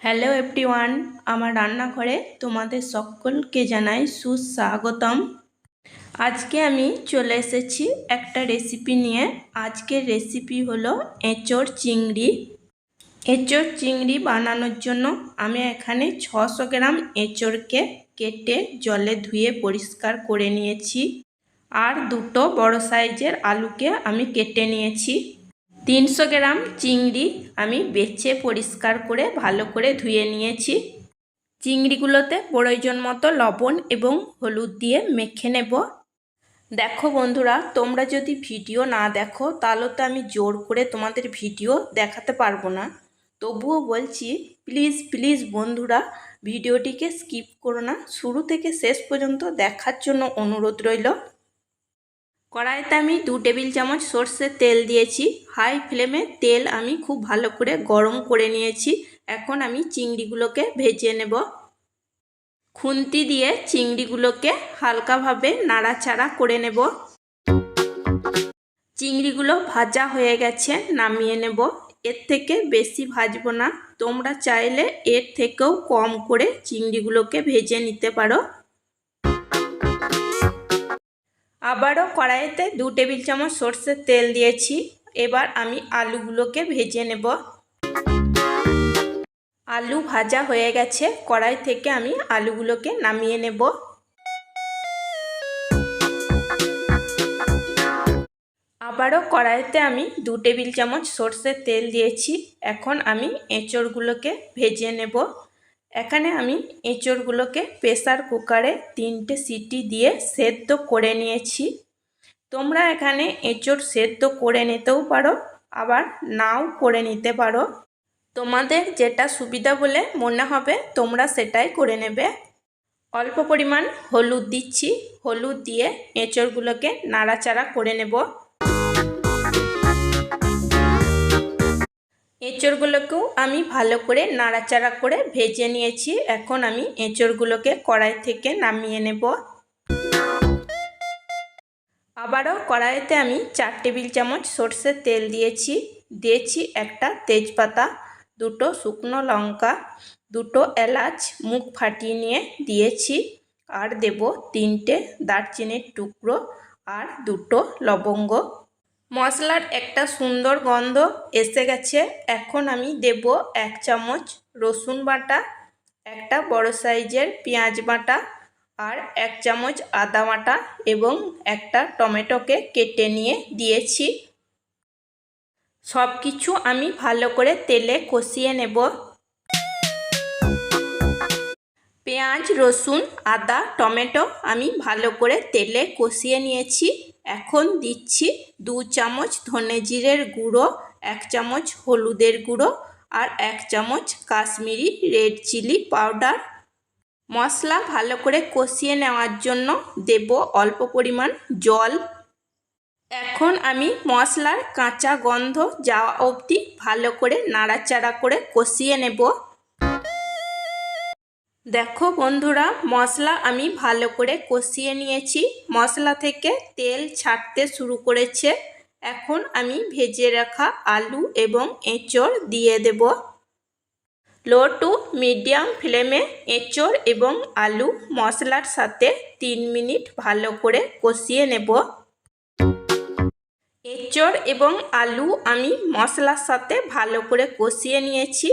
Hello everyone, আমার রান্নাঘরে তোমাদের সকলকে জানাই সুস্বাগতম। আজকে আমি চলে এসেছি একটা রেসিপি নিয়ে। আজকের রেসিপি হলো এঁচোড় চিংড়ি। এঁচোড় চিংড়ি বানানোর জন্য আমি এখানে 600 গ্রাম এঁচোড়কে কেটে জলে ধুয়ে পরিষ্কার করে নিয়েছি। আর দুটো বড় সাইজের আলুকে আমি কেটে নিয়েছি। 300 গ্রাম চিংড়ি আমি বেছে পরিষ্কার করে ভালো করে ধুয়ে নিয়েছি। চিংড়িগুলোতে প্রয়োজন মতো লবণ এবং হলুদ দিয়ে মেখে নেব। দেখো বন্ধুরা, তোমরা যদি ভিডিও না দেখো তাহলে তো আমি জোর করে তোমাদের ভিডিও দেখাতে পারবো না। তবুও বলছি, প্লিজ প্লিজ বন্ধুরা, ভিডিওটিকে স্কিপ করো না, শুরু থেকে শেষ পর্যন্ত দেখার জন্য অনুরোধ রইল। কড়াইতে আমি 2 টেবিল চামচ সর্ষের তেল দিয়েছি। হাই ফ্লেমে তেল আমি খুব ভালো করে গরম করে নিয়েছি। এখন আমি চিংড়িগুলোকে ভেজে নেব। খুন্তি দিয়ে চিংড়িগুলোকে হালকাভাবে নাড়াচাড়া করে নেব। চিংড়িগুলো ভাজা হয়ে গেছে, নামিয়ে নেব। এর থেকে বেশি ভাজবো না, তোমরা চাইলে এর থেকেও কম করে চিংড়িগুলোকে ভেজে নিতে পারো। আবারও কড়াইতে 2 টেবিল চামচ সর্ষের তেল দিয়েছি। এবার আমি আলুগুলোকে ভেজে নেব। আলু ভাজা হয়ে গেছে, কড়াই থেকে আমি আলুগুলোকে নামিয়ে নেব। আবারও কড়াইতে আমি 2 টেবিল চামচ সর্ষের তেল দিয়েছি। এখন আমি এঁচোড়গুলোকে ভেজে নেব। এখানে আমি এঁচোড়গুলোকে প্রেসার কুকারে 3টে সিটি দিয়ে সেদ্ধ করে নিয়েছি। তোমরা এখানে এঁচোড় সেদ্ধ করে নিতেও পারো, আবার নাও করে নিতে পারো। তোমাদের যেটা সুবিধা বলে মনে হবে তোমরা সেটাই করে নেবে। অল্প পরিমাণ হলুদ দিচ্ছি। হলুদ দিয়ে এঁচোড়গুলোকে নাড়াচাড়া করে নেব। এঁচোড়গুলোকেও আমি ভালো করে নাড়াচাড়া করে ভেজে নিয়েছি। এখন আমি এঁচোড়গুলোকে কড়াই থেকে নামিয়ে নেব। আবারও কড়াইতে আমি 4 টেবিল চামচ সর্ষের তেল দিয়েছি একটা তেজপাতা, 2টো শুকনো লঙ্কা, 2টো এলাচ মুখ ফাটিয়ে নিয়ে দিয়েছি, আর দেব 3টে দারচিনির টুকরো আর 2টো লবঙ্গ। মশলার একটা সুন্দর গন্ধ এসে গেছে। এখন আমি দেব 1 চামচ রসুন বাটা, একটা বড় সাইজের পেঁয়াজ বাটা, আর 1 চামচ আদা বাটা এবং একটা টমেটোকে কেটে নিয়ে দিয়েছি। সব কিছু আমি ভালো করে তেলে কষিয়ে নেব। পেঁয়াজ, রসুন, আদা, টমেটো আমি ভালো করে তেলে কষিয়ে নিয়েছি। এখন দিচ্ছি 2 চামচ ধনে জিরের গুঁড়ো, 1 চামচ হলুদের গুঁড়ো আর 1 চামচ কাশ্মীরি রেড চিলি পাউডার। মশলা ভালো করে কষিয়ে নেওয়ার জন্য দেব অল্প পরিমাণ জল। এখন আমি মশলার কাঁচা গন্ধ যাওয়া অবধি ভালো করে নাড়াচাড়া করে কষিয়ে নেব। দেখো বন্ধুরা, মশলা আমি ভালো করে কষিয়ে নিয়েছি। মশলা থেকে তেল ছাড়তে শুরু করেছে। এখন আমি ভেজে রাখা আলু এবং এঁচোড় দিয়ে দেব। লো টু মিডিয়াম ফ্লেমে এঁচোড় এবং আলু মশলার সাথে 3 মিনিট ভালো করে কষিয়ে নেব। এঁচোড় এবং আলু আমি মশলার সাথে ভালো করে কষিয়ে নিয়েছি।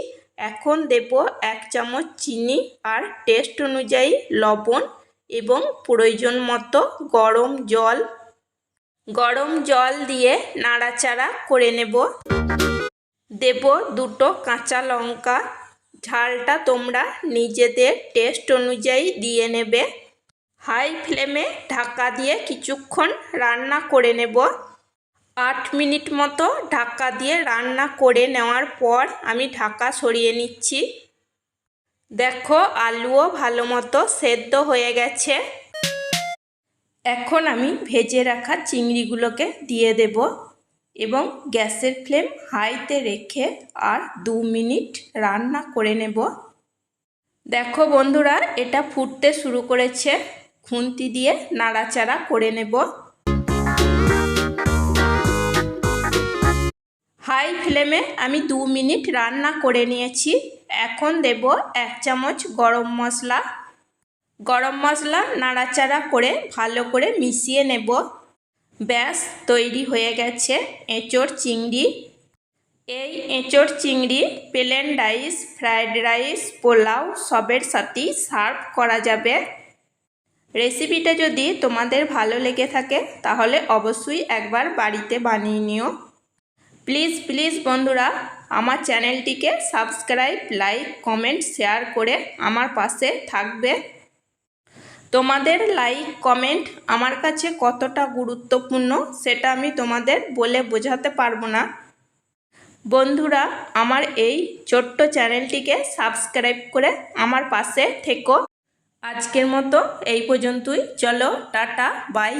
এখন দেব 1 চামচ চিনি আর টেস্ট অনুযায়ী লবণ এবং প্রয়োজন মতো গরম জল। গরম জল দিয়ে নাড়াচাড়া করে নেব। দেব 2টো কাঁচা লঙ্কা। ঝালটা তোমরা নিজেদের টেস্ট অনুযায়ী দিয়ে নেবে। হাই ফ্লেমে ঢাকা দিয়ে কিছুক্ষণ রান্না করে নেব। 8 মিনিট মতো ঢাকা দিয়ে রান্না করে নেওয়ার পর আমি ঢাকা সরিয়ে নিচ্ছি। দেখো, আলুও ভালো মতো সেদ্ধ হয়ে গেছে। এখন আমি ভেজে রাখা চিংড়িগুলোকে দিয়ে দেব এবং গ্যাসের ফ্লেম হাইতে রেখে আর 2 মিনিট রান্না করে নেব। দেখো বন্ধুরা, এটা ফুটতে শুরু করেছে। খুন্তি দিয়ে নাড়াচাড়া করে নেব। হাই ফ্লেমে আমি 2 মিনিট রান্না করে নিয়েছি। এখন দেব 1 চামচ গরম মশলা। গরম মশলা নাড়াচাড়া করে ভালো করে মিশিয়ে নেব। ব্যাস তৈরি হয়ে গেছে এঁচোড় চিংড়ি। এই এঁচোড় চিংড়ি plain rice, fried rice, pulao সবের সাথেই সার্ভ করা যাবে। রেসিপিটা যদি তোমাদের ভালো লেগে থাকে তাহলে অবশ্যই একবার বাড়িতে বানিয়ে নিও। প্লিজ প্লিজ বন্ধুরা, আমার চ্যানেলটিকে সাবস্ক্রাইব, লাইক, কমেন্ট, শেয়ার করে আমার পাশে থাকবে। তোমাদের লাইক কমেন্ট আমার কাছে কতটা গুরুত্বপূর্ণ সেটা আমি তোমাদের বলে বোঝাতে পারবো না। বন্ধুরা, আমার এই ছোট্ট চ্যানেলটিকে সাবস্ক্রাইব করে আমার পাশে থেকো। আজকের মতো এই পর্যন্তই। চলো টাটা, বাই।